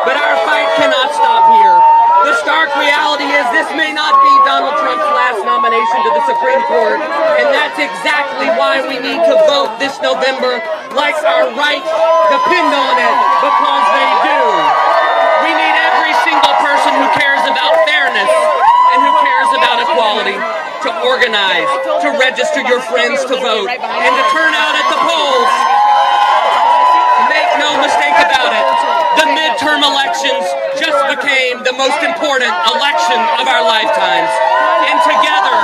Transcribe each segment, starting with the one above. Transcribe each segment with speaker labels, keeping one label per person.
Speaker 1: But our fight cannot stop here. The stark reality is this may not be Donald Trump's last nomination to the Supreme Court, and that's exactly why we need to vote this November like our rights depend on it, because they do. We need every single person who cares about fairness and who cares about equality to organize, to register your friends to vote, and to turn out at the polls. Make no mistake about it, the midterm elections just became the most important election of our lifetimes. And together,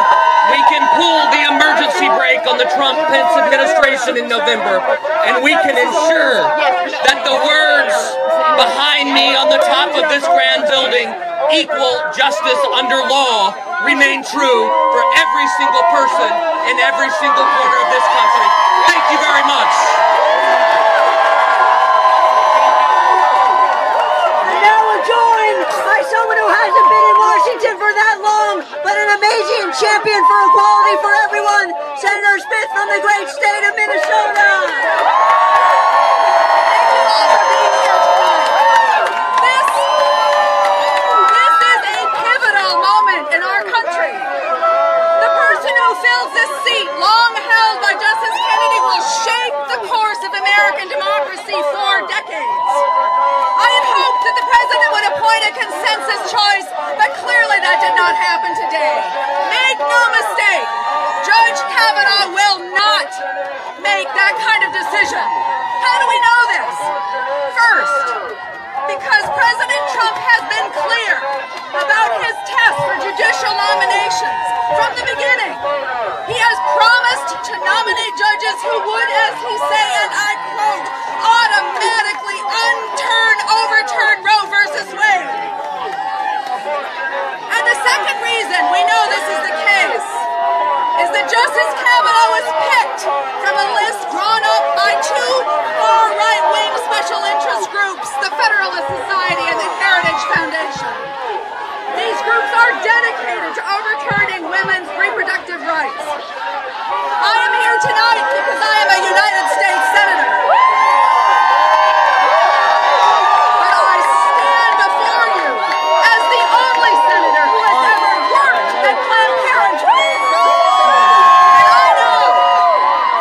Speaker 1: we can pull the emergency brake on the Trump-Pence administration in November, and we can ensure that the words behind me on the top of this grand building, equal justice under law, remain true for every single person in every single corner of this country. Thank you very much.
Speaker 2: Someone who hasn't been in Washington for that long, but an amazing champion for equality for everyone, Senator Smith from the great state of Minnesota.
Speaker 3: Thank you all for being here tonight. This is a pivotal moment in our country. The person who fills this seat, long held by Justice Kennedy, will shape the course of American democracy for decades. I had hoped that the president would appoint a consensus choice, but clearly that did not happen today. Make no mistake, Judge Kavanaugh will not make that kind of decision. How do we know this? First, because President Trump has been clear about his test for judicial nominations from the beginning. He has promised to nominate judges who would, as he say, and I quote, automatically overturn Roe versus Wade. And the second reason we know this is the case is that Justice Kavanaugh was picked from a list drawn up by two far right-wing special interest groups, the Federalist Society and the Heritage Foundation. These groups are dedicated to overturning women's reproductive rights. I am here tonight because I am a United States Senator. But I stand before you as the only senator who has ever worked at Planned Parenthood. And I know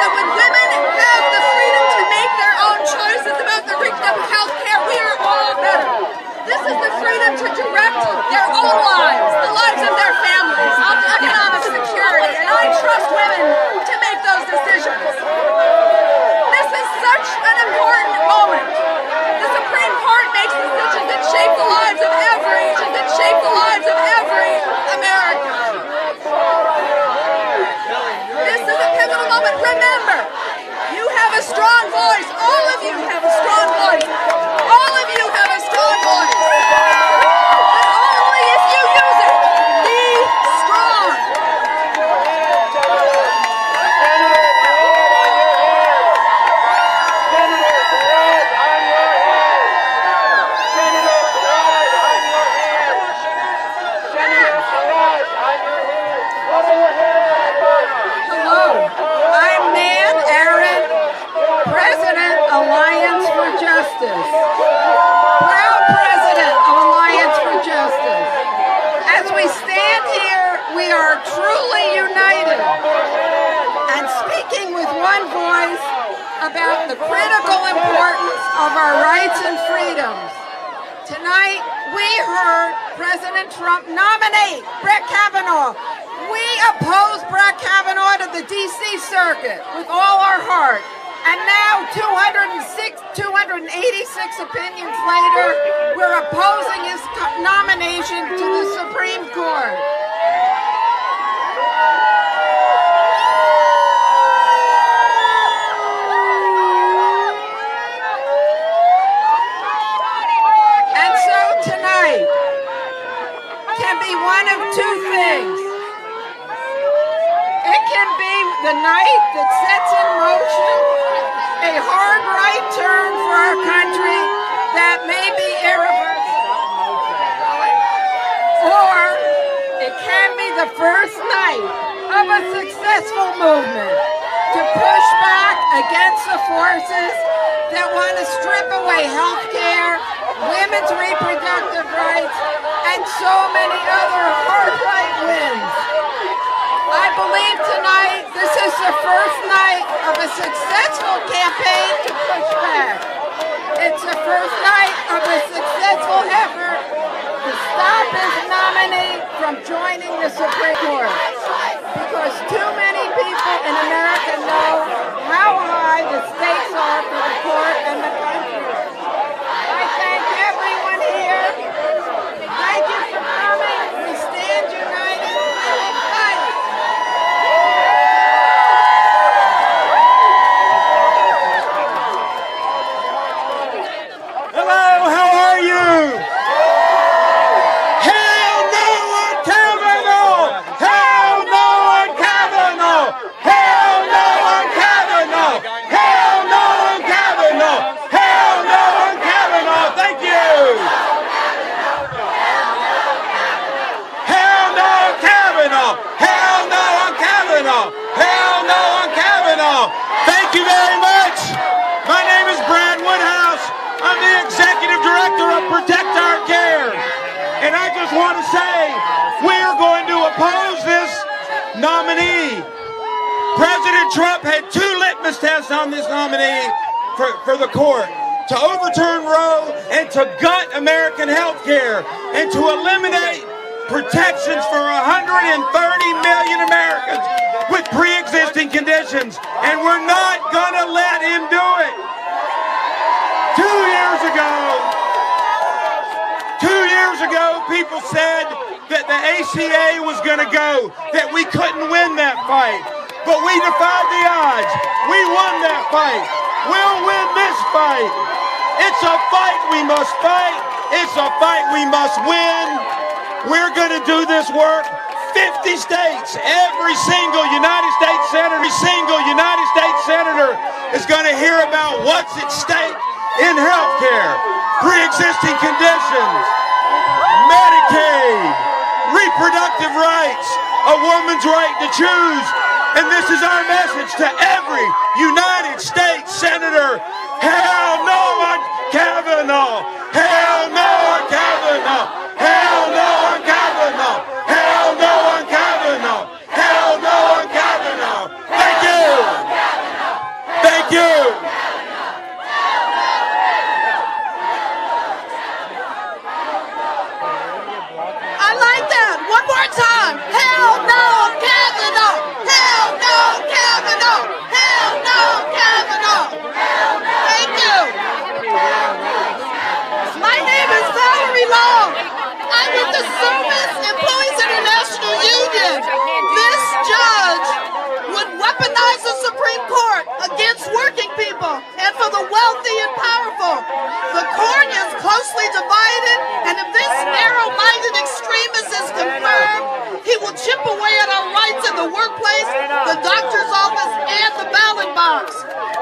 Speaker 3: that when women have the freedom to make their own choices about the reproductive health care, we are all better. This is the freedom to direct their own lives, the lives of their families, of economic security, and I trust women to make those decisions. This is such an important moment. The Supreme Court makes decisions that shape the lives of every American. This is a pivotal moment. Remember, you have a strong voice. All of you have a strong voice. All of you have a strong voice. But only if you use it. Be strong. Hello, I'm Nan Aaron, President, Alliance for Justice. Proud President of Alliance for Justice. As we stand here, we are truly united and speaking with one voice about the critical importance of our rights and freedoms. Tonight, we heard President Trump nominate Brett Kavanaugh. We oppose Brett Kavanaugh to the D.C. Circuit with all our heart. And now, 286 opinions later, we're opposing his nomination to the Supreme Court. And so tonight can be one of two things. It can be the night that sets in motion a hard right turn for our country that may be irreversible. Or it can be the first night of a successful movement to push back against the forces
Speaker 4: that want to strip away health care, women's reproductive rights, and so many other hard-right wins. I believe tonight this is the first night of a successful campaign to push back. It's the first night of a successful effort to stop his nominee from joining the Supreme Court. Because too many people in America know how high the stakes are for the court and the country. I thank everyone here. Thank you for coming. We stand united. We will fight.
Speaker 5: Hello, how are you? Hell no on Kavanaugh! Hell no on Kavanaugh! Hell no on Kavanaugh! Hell no on Kavanaugh! Hell no on Kavanaugh! Thank you! Hell no on Kavanaugh! Hell no on Kavanaugh! Hell no on Kavanaugh! Thank you very much! My name is Brad Woodhouse. I'm the Executive Director of Protect Our Care. And I just want to say, we are going to oppose this nominee. President Trump had 2 litmus tests on this nominee for the court: to overturn Roe and to gut American health care and to eliminate protections for 130 million Americans with pre-existing conditions. And we're not going to let him do it. 2 years ago, people said that the ACA was going to go, that we couldn't win that fight. But we defied the odds. We won that fight. We'll win this fight. It's a fight we must fight. It's a fight we must win. We're going to do this work. 50 states, every single United States senator is going to hear about what's at stake in health care, pre-existing conditions, Medicaid, reproductive rights, a woman's right to choose. And this is our message to every United States senator. Hell no on Kavanaugh! Hell no on Kavanaugh! Hell no on Kavanaugh! Hell no on Kavanaugh! Hell no on Kavanaugh! Thank you! Thank you!
Speaker 4: I like that. One more time. Hell no, Kavanaugh. Hell no, Kavanaugh. Hell no, Kavanaugh. Thank you. My name is Valerie Long. I'm with the Service Employees International Union. This judge would weaponize the Supreme Court against working people and for the wealthy and powerful. The court is closely divided, and if this narrow-minded extremist is confirmed, he will chip away at our rights in the workplace, the doctor's office, and the ballot box.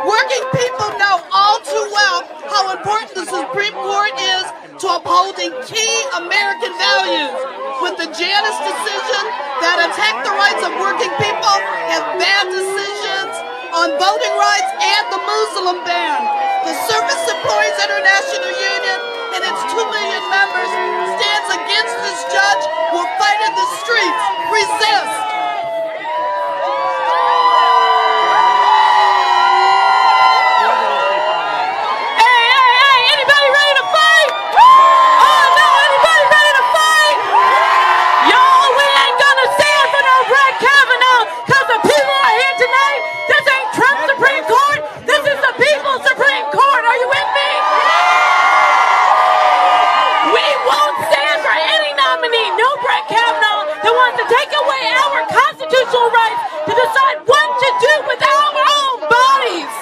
Speaker 4: Working people know all too well how important the Supreme Court is to upholding key American values. With the Janus decision that attacked the rights of working people and bad decisions on voting rights and the Muslim ban, the Service Employees International Union and its 2 million members stands against this judge. Will fight in the streets. Resist.
Speaker 6: Rights to decide what to do with our own bodies.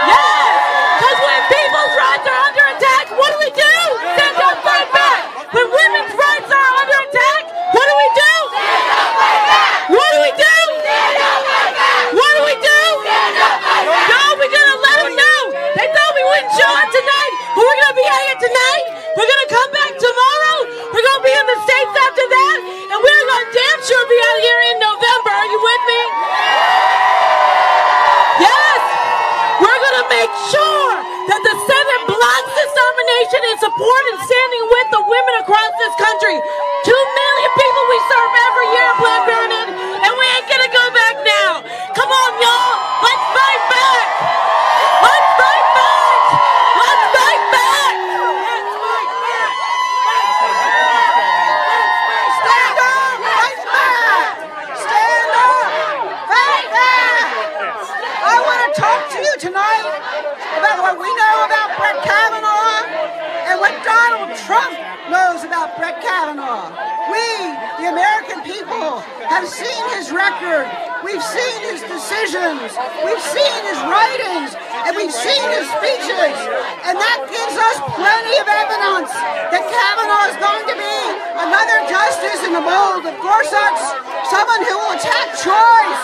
Speaker 6: Yes, because when people's rights are under attack, what do? Stand up, fight back. When women's rights are under attack, what do? Stand up, fight back. What do? Stand up, fight back. What do? Stand up, fight back. No, we're going to let them know. They thought we wouldn't show up tonight, but we're going to be here tonight. We're going to come back tomorrow. We're going to be in the States after that, and we're going to damn sure be out here in November. Are you with me? Yes! We're going to make sure standing with the women across this country. 2 million people we serve every year at Planned Parenthood, and we ain't gonna go back now. Come on, y'all. Let's fight back. Let's fight back. Let's fight back. Let's fight back.
Speaker 4: Stand up, fight back. Stand up, fight back. I want to talk to you tonight about what we know about Brett Kavanaugh and what Donald Trump knows about Brett Kavanaugh. We, the American people, have seen his record. We've seen his decisions. We've seen his writings. And we've seen his speeches. And that gives us plenty of evidence that Kavanaugh is going to be another justice in the mold of Gorsuch, someone who will attack choice,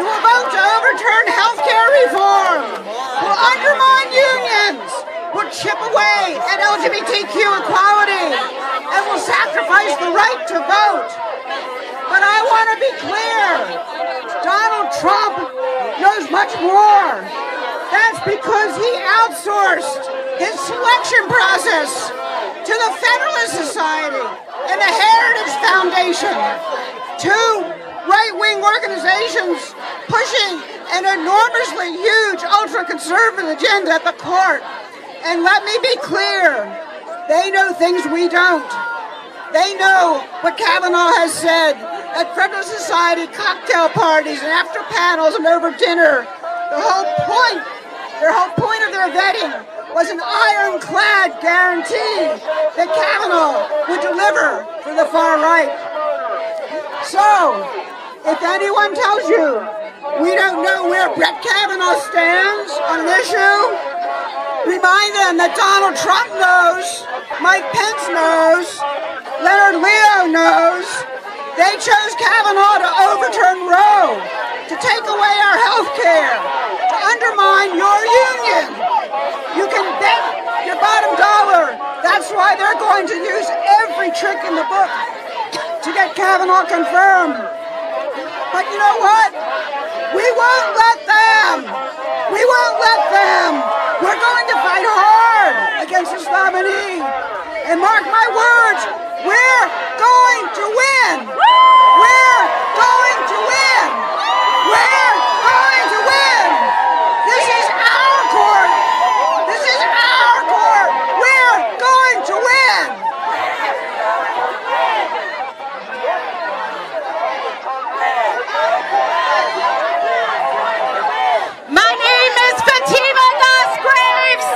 Speaker 4: who will vote to overturn health care reform, will undermine unions, will chip away at LGBTQ equality, and will sacrifice the right to vote. But I want to be clear, Donald Trump knows much more. That's because he outsourced his selection process to the Federalist Society and the Heritage Foundation, two right-wing organizations pushing an enormously huge ultra-conservative agenda at the court. And let me be clear, they know things we don't. They know what Kavanaugh has said at Federalist Society cocktail parties and after panels and over dinner. Their whole point of their vetting was an ironclad guarantee that Kavanaugh would deliver for the far right. So, if anyone tells you we don't know where Brett Kavanaugh stands on an issue, remind them that Donald Trump knows, Mike Pence knows, Leonard Leo knows. They chose Kavanaugh to overturn Roe, to take away our health care, to undermine your union. You can bet your bottom dollar that's why they're going to use every trick in the book to get Kavanaugh confirmed. But you know what? We won't let them. We won't let them. We're going to fight hard against this nominee. And mark my words, we're going to win. We're going to win. We're going to win. This is our court. This is our court. We're going to win.
Speaker 6: My name is Fatima Graves.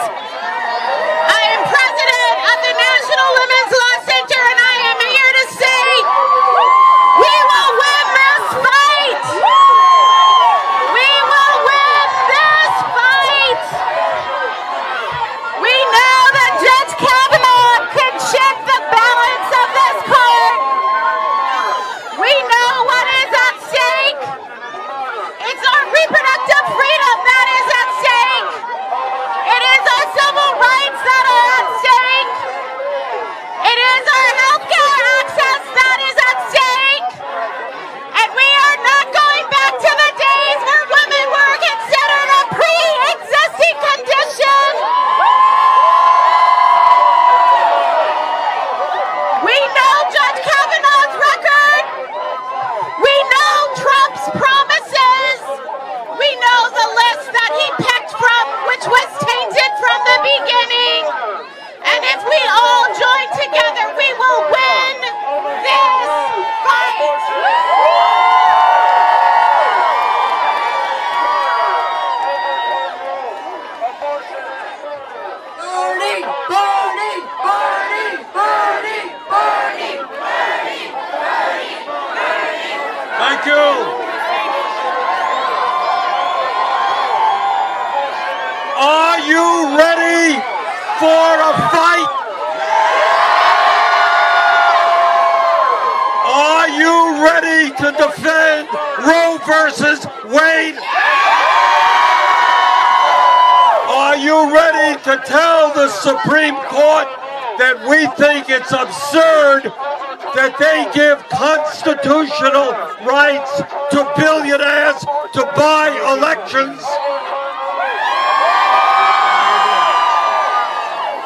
Speaker 6: I am president of the National Women's Law Center, and I am here to say we will win this fight. We will win this fight. We know that Judge Kavanaugh can shift the balance of this court. We know what is at stake. It's our reproductive freedom that is at stake. It is our civil rights that are at stake. It is our health care access that is at stake. And we are not going back to the days where women were considered a pre-existing condition. We know Judge Kavanaugh's record. We know Trump's promises. We know the list that he picked from, which was tainted from the beginning. And if we all join together, we will win this fight.
Speaker 2: Bernie, Bernie, Bernie, Bernie, Bernie, Bernie, Bernie, Bernie.
Speaker 5: Thank you. Are you ready for a fight? Are you ready to defend Roe versus Wade? Are you ready to tell the Supreme Court that we think it's absurd that they give constitutional rights to billionaires to buy elections?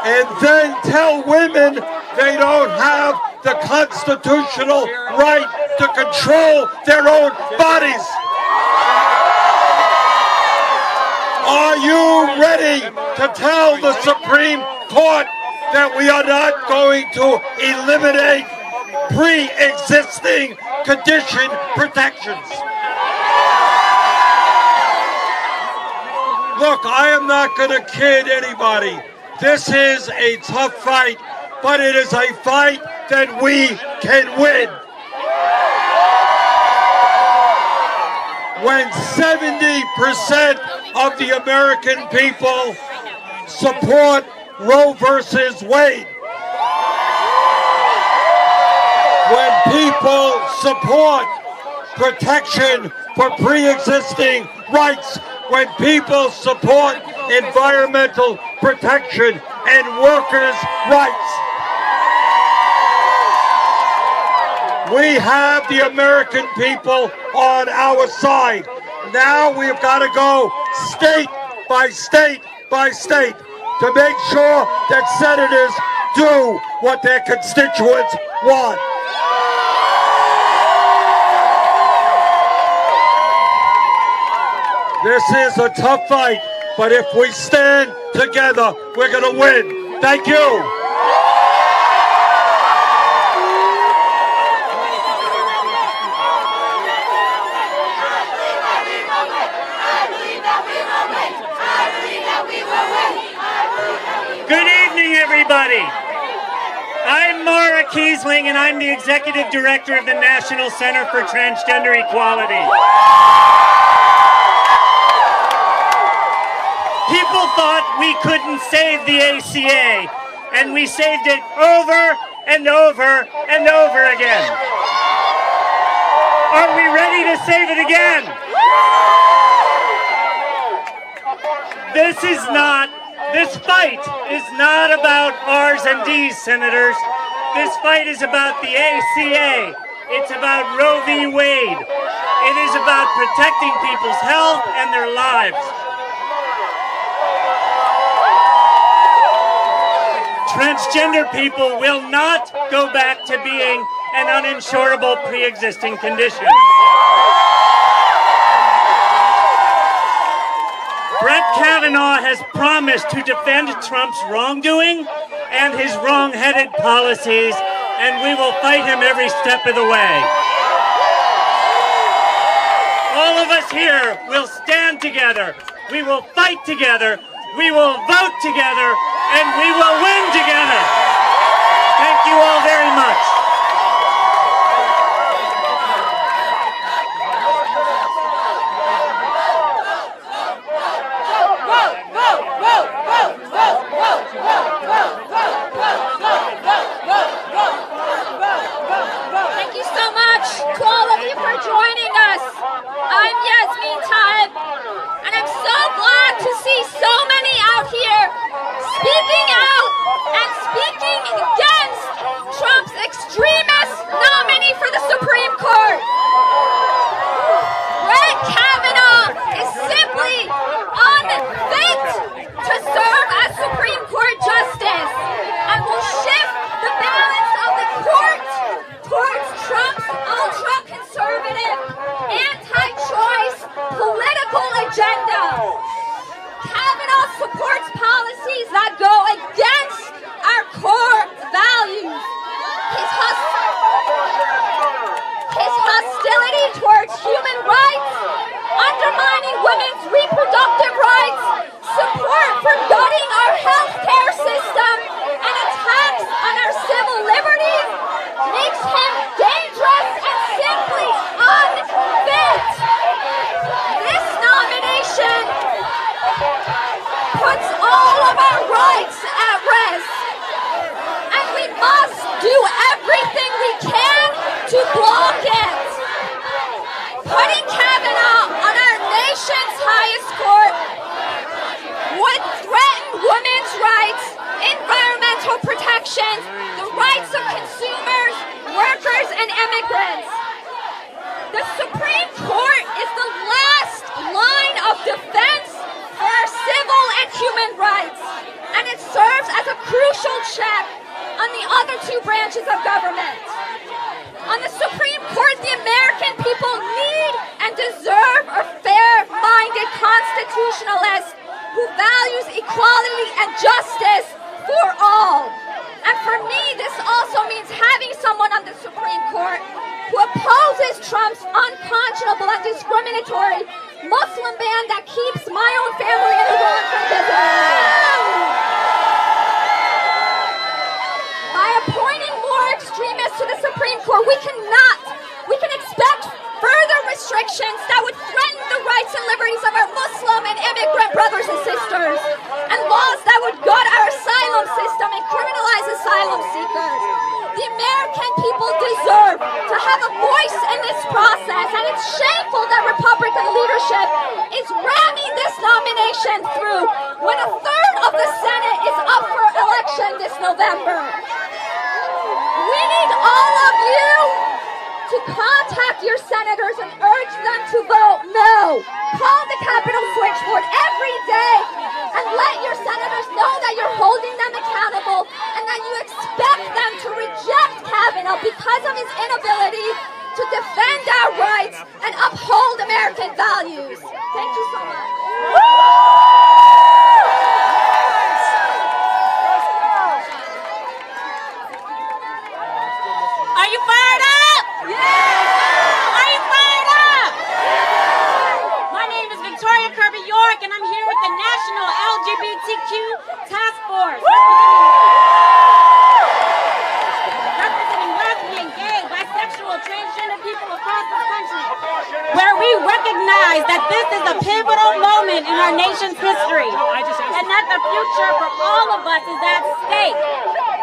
Speaker 5: and then tell women they don't have the constitutional right to control their own bodies. Are you ready to tell the Supreme Court that we are not going to eliminate pre-existing condition protections? Look, I am not going to kid anybody. This is a tough fight, but it is a fight that we can win. When 70% of the American people support Roe versus Wade, when people support protection for pre-existing rights, when people support environmental protection and workers' rights, we have the American people on our side. Now we've got to go state by state by state to make sure that senators do what their constituents want. This is a tough fight, but if we stand together, we're going to win. Thank you.
Speaker 7: Good evening, everybody. I'm Maura Kiesling, and I'm the Executive Director of the National Center for Transgender Equality. People thought we couldn't save the ACA, and we saved it over and over and over again. Are we ready to save it again? This fight is not about R's and D's, senators. This fight is about the ACA. It's about Roe v. Wade. It is about protecting people's health and their lives. Transgender people will not go back to being an uninsurable pre-existing condition. Brett Kavanaugh has promised to defend Trump's wrongdoing and his wrong-headed policies, and we will fight him every step of the way. All of us here will stand together. We will fight together. We will vote together, and we will win together. Thank you all very much.
Speaker 3: Thank you so much to all of you for joining us. I'm and I'm so glad to see so many out here speaking out and speaking against Trump's extremist nominee for the Supreme Court. Brett Kavanaugh is simply unfit to serve as Supreme Court Justice and will shift the balance of the court towards Trump's ultra-conservative, anti-choice political agenda. Kavanaugh supports policies that go against our core values. His hostility towards human rights, undermining women's reproductive rights, support for gutting our healthcare system, and attacks on our civil liberties makes him dangerous and simply unfit. This nomination puts all of our rights at risk, and we must do everything we can to block it. Putting Kavanaugh on our nation's highest court would threaten women's rights, environmental protections, the rights of consumers, workers, and immigrants. The Supreme Court is the last line of defense for our civil and human rights, and it serves as a crucial other two branches of government. On the Supreme Court, the American people need and deserve a fair-minded constitutionalist who values equality and justice for all. And for me, this also means having someone on the Supreme Court who opposes Trump's unconscionable and discriminatory Muslim ban that keeps my own family in Iran from visiting. By appointing more extremists to the Supreme Court, we can expect further restrictions that would threaten the rights and liberties of our Muslim and immigrant brothers and sisters, and laws that would gut our asylum system and criminalize asylum seekers. The American people deserve to have a voice in this process, and it's shameful that Republican leadership is ramming this nomination through when a third of the Senate is up for election this November. We need all of you to contact your senators and urge them to vote no. Call the Capitol switchboard every day and let your senators know that you're holding them accountable and that you expect them to reject Kavanaugh because of his inability to defend our rights and uphold American values. Thank you so much.
Speaker 6: Are you fired up? Yeah! Are you fired up? Yeah! My name is Victoria Kirby York, and I'm here with the National LGBTQ Task Force, representing lesbian, gay, bisexual, transgender people across this country, where we recognize that this is a pivotal moment in our nation's history, and that the future for all of us is at stake.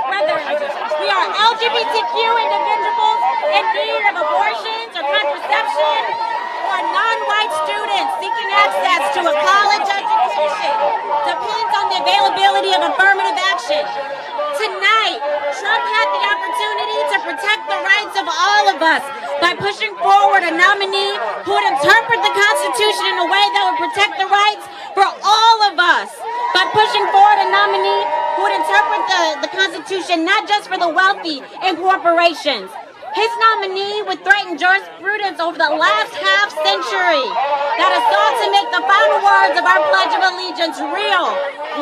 Speaker 6: Whether we are LGBTQ individuals in need of abortions or contraception, or non-white students seeking access to a college education, depends on the availability of affirmative action. Tonight, Trump had the opportunity to protect the rights of all of us by pushing forward a nominee who would interpret the Constitution in a way that would protect the rights for all of us. By pushing forward a nominee who would interpret the Constitution not just for the wealthy and corporations. His nominee would threaten jurisprudence over the last half-century that has sought to make the final words of our Pledge of Allegiance real.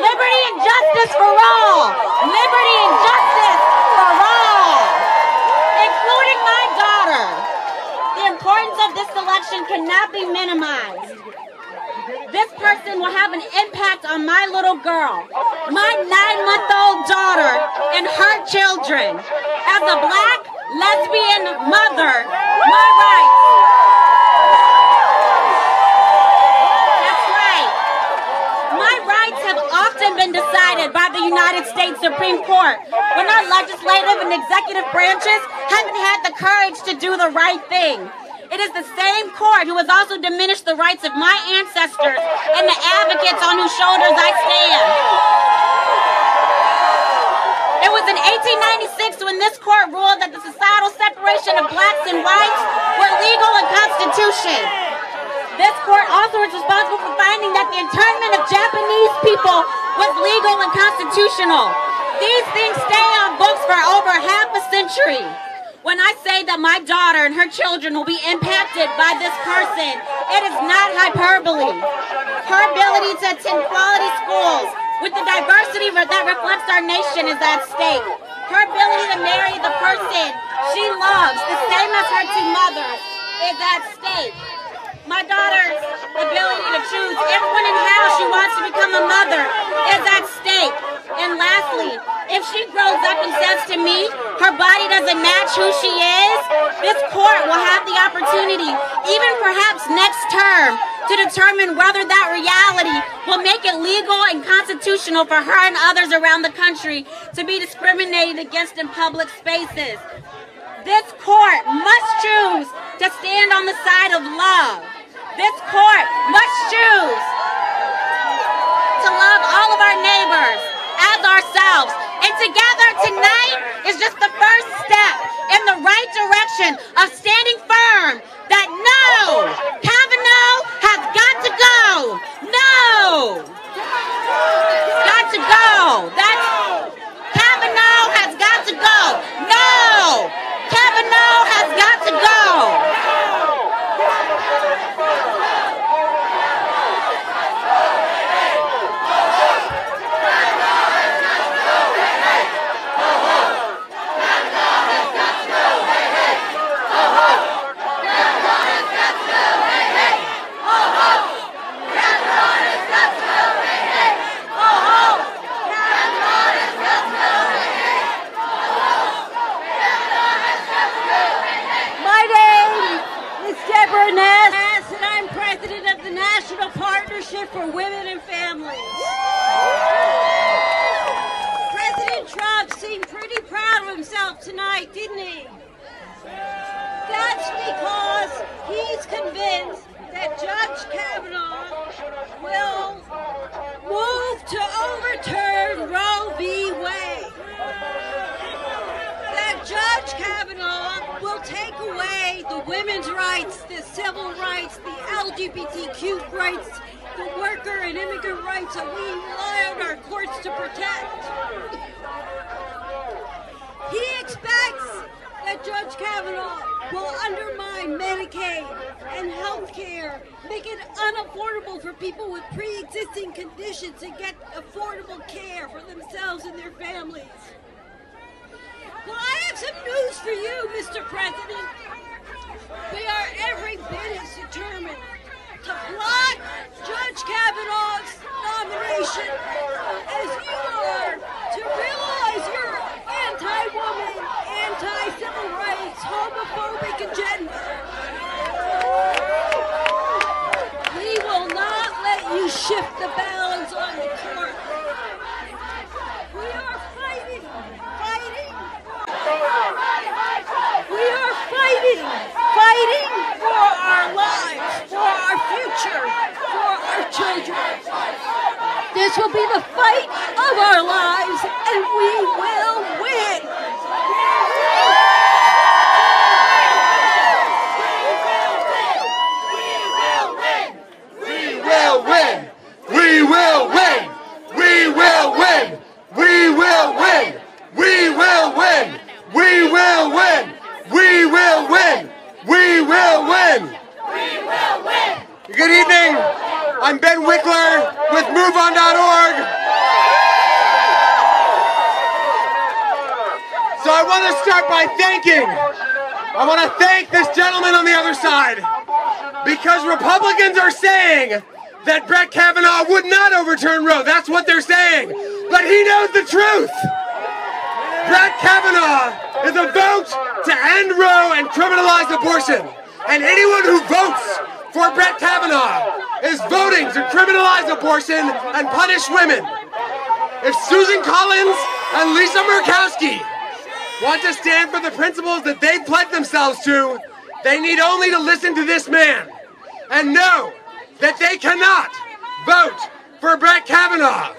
Speaker 6: Liberty and justice for all. Liberty and justice for all. Including my daughter. The importance of this election cannot be minimized. This person will have an impact on my little girl, my 9-month-old daughter, and her children. As a black, lesbian mother, my rights. That's right. My rights have often been decided by the United States Supreme Court when our legislative and executive branches haven't had the courage to do the right thing. It is the same court who has also diminished the rights of my ancestors and the advocates on whose shoulders I stand. It was in 1896 when this court ruled that the societal separation of blacks and whites were legal and constitutional. This court also is responsible for finding that the internment of Japanese people was legal and constitutional. These things stay on books for over half a century. When I say that my daughter and her children will be impacted by this person, it is not hyperbole. Her ability to attend quality schools with the diversity that reflects our nation is at stake. Her ability to marry the person she loves, the same as her two mothers, is at stake. My daughter's ability to choose if, when, and how she wants to become a mother is at stake. And lastly, if she grows up and says to me her body doesn't match who she is, this court will have the opportunity, even perhaps next term, to determine whether that reality will make it legal and constitutional for her and others around the country to be discriminated against in public spaces. This court must choose to stand on the side of love. This court must choose to love all of our neighbors as ourselves. And together tonight is just the first step in the right direction of standing firm that no, Kavanaugh has got to go. No! Got to go. Kavanaugh has got to go.
Speaker 2: proud of himself tonight, didn't he? That's because he's convinced that Judge Kavanaugh will move to overturn Roe v. Wade. That Judge Kavanaugh will take away the women's rights, the civil rights, the LGBTQ rights, the worker and immigrant rights that we rely on our courts to protect. He expects that Judge Kavanaugh will undermine Medicaid and health care, make it unaffordable for people with pre-existing conditions to get affordable care for themselves and their families. Well, I have some news for you, Mr. President. We are every bit as determined to block Judge Kavanaugh's nomination as you are to realize your anti-woman, anti-civil rights, homophobic agenda. We will not let you shift the balance on the court. We are fighting. We are fighting for our lives, for our future, for our children. This will be the fight of our lives, and we will win.
Speaker 5: We will win! We will win! We will win! We will win! We will win! We will win! We will win! We will win! We will win! Good evening. I'm Ben Wickler with MoveOn.org. So I want to start by I want to thank this gentleman on the other side, because Republicans are saying that Brett Kavanaugh would not overturn Roe. That's what they're saying. But he knows the truth. Brett Kavanaugh is a vote to end Roe and criminalize abortion. And anyone who votes for Brett Kavanaugh is voting to criminalize abortion and punish women. If Susan Collins and Lisa Murkowski want to stand for the principles that they've pledged themselves to, they need only to listen to this man and know that they cannot vote for Brett Kavanaugh.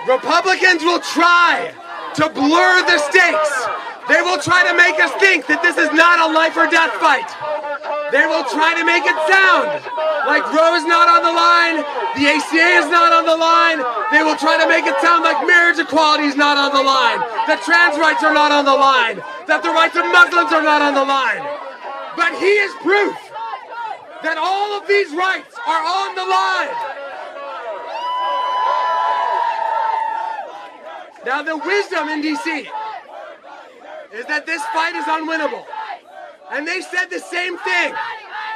Speaker 5: Republicans will try to blur the stakes. They will try to make us think that this is not a life or death fight. They will try to make it sound like Roe is not on the line, the ACA is not on the line. They will try to make it sound like marriage equality is not on the line, that trans rights are not on the line, that the rights of Muslims are not on the line. But he is proof that all of these rights are on the line. Now, the wisdom in D.C. is that this fight is unwinnable. And they said the same thing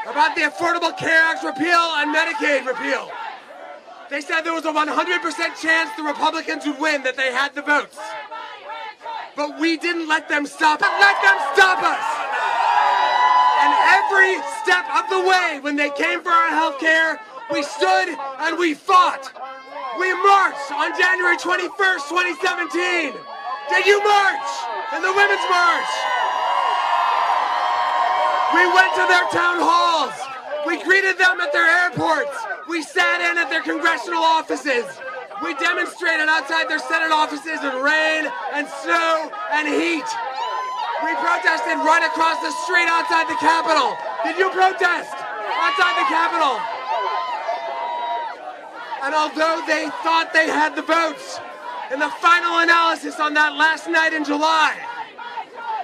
Speaker 5: about the Affordable Care Act repeal and Medicaid repeal. They said there was a 100% chance the Republicans would win, that they had the votes. But we didn't let them stop us. Let them stop us! And every step of the way, when they came for our health care, we stood and we fought. We marched on January 21st, 2017. Did you march in the Women's March? We went to their town halls. We greeted them at their airports. We sat in at their congressional offices. We demonstrated outside their Senate offices in rain and snow and heat. We protested right across the street outside the Capitol. Did you protest outside the Capitol? And although they thought they had the votes, in the final analysis on that last night in July,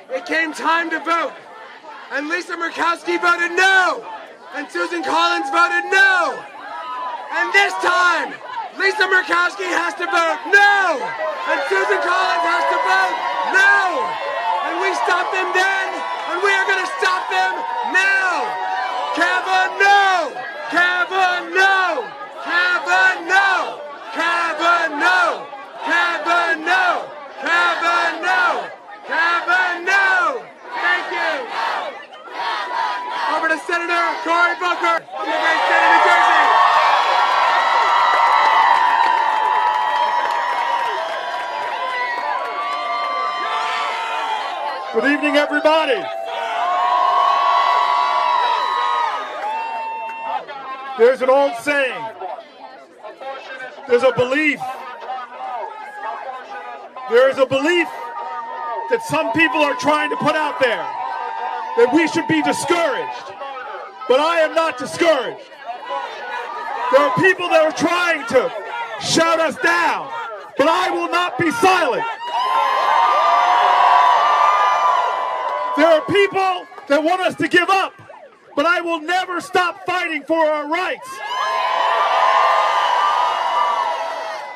Speaker 5: it came time to vote. And Lisa Murkowski voted no. And Susan Collins voted no. And this time, Lisa Murkowski has to vote no. And Susan Collins has to vote no. And we stopped them then, and we are going to stop them now. Kavanaugh! Kavanaugh! Kavanaugh! Kavanaugh! Kavanaugh! Kavanaugh! Kavanaugh! Thank you! Over to Senator Cory Booker from the great state of New Jersey.
Speaker 8: Good evening, everybody. There's an old saying. There's a belief. There is a belief that some people are trying to put out there that we should be discouraged. But I am not discouraged. There are people that are trying to shout us down, but I will not be silent. There are people that want us to give up, but I will never stop fighting for our rights.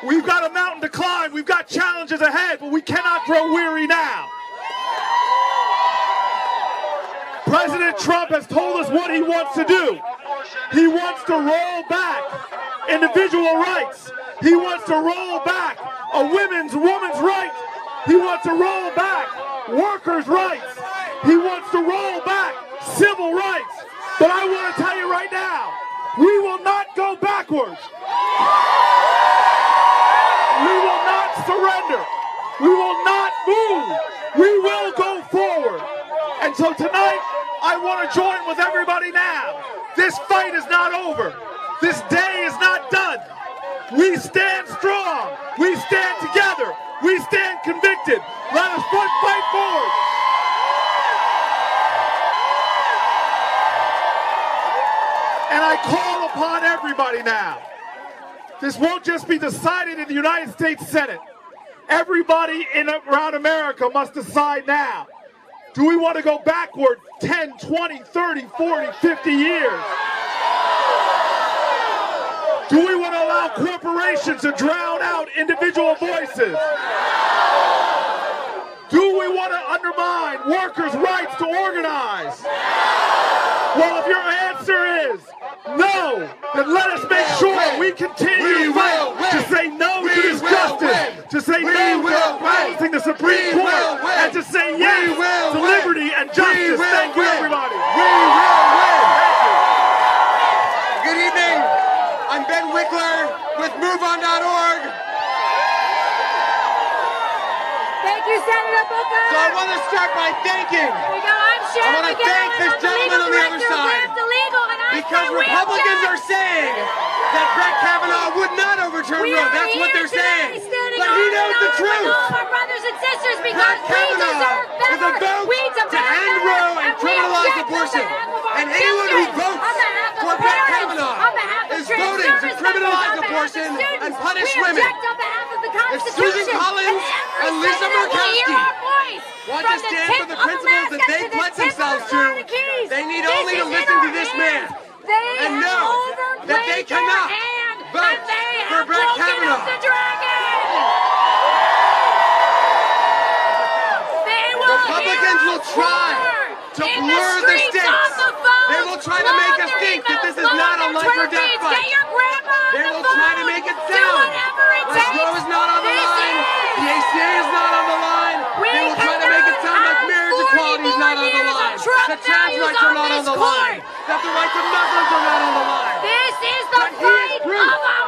Speaker 8: We've got a mountain to climb, we've got challenges ahead, but we cannot grow weary now. President Trump has told us what he wants to do. He wants to roll back individual rights. He wants to roll back a woman's right. He wants to roll back workers' rights. He wants to roll back civil rights. But I want to tell you right now, we will not go backwards. We will not surrender. We will not move. We will go forward. And so tonight, I want to join with everybody now. This fight is not over. This day is not done. We stand strong. We stand together. We stand convicted. Let us fight forward. And I call upon everybody now. This won't just be decided in the United States Senate. Everybody around America must decide now. Do we want to go backward 10, 20, 30, 40, 50 years? Do we want to allow corporations to drown out individual voices? Do we want to undermine workers' rights to organize? Well, if your answer is no, then let us make sure we continue to fight to say no to this justice, to say no to balancing the Supreme Court, and to say yes to liberty and justice. Thank you, everybody.
Speaker 5: We will win. Good evening. I'm Ben Wickler with MoveOn.org.
Speaker 6: Thank you, Senator Booker.
Speaker 5: So I want to start by thanking.
Speaker 6: Here we go. I'm Sharon.
Speaker 5: I want to thank this gentleman on the other side. Because Republicans are saying that Brett Kavanaugh would not overturn Roe. That's what they're saying. But he knows the truth. Brett Kavanaugh is a vote to end Roe and criminalize abortion. And anyone who votes for Brett Kavanaugh is voting to criminalize abortion and punish women. If Susan Collins and Lisa Murkowski want to stand for the principles that they pledge themselves to, they need only to listen to this man and know that they cannot vote for Brett Kavanaugh. Republicans will try to blur the stakes. They will try to make us think that this is not a life or death fight. They will try to make it sound like Roe is not on the line, the ACA is not on the line. They will try to make it sound like marriage equality is not on the line, that trans rights are not on the line, that the rights of Muslims are not on the line.
Speaker 6: This is the fight of our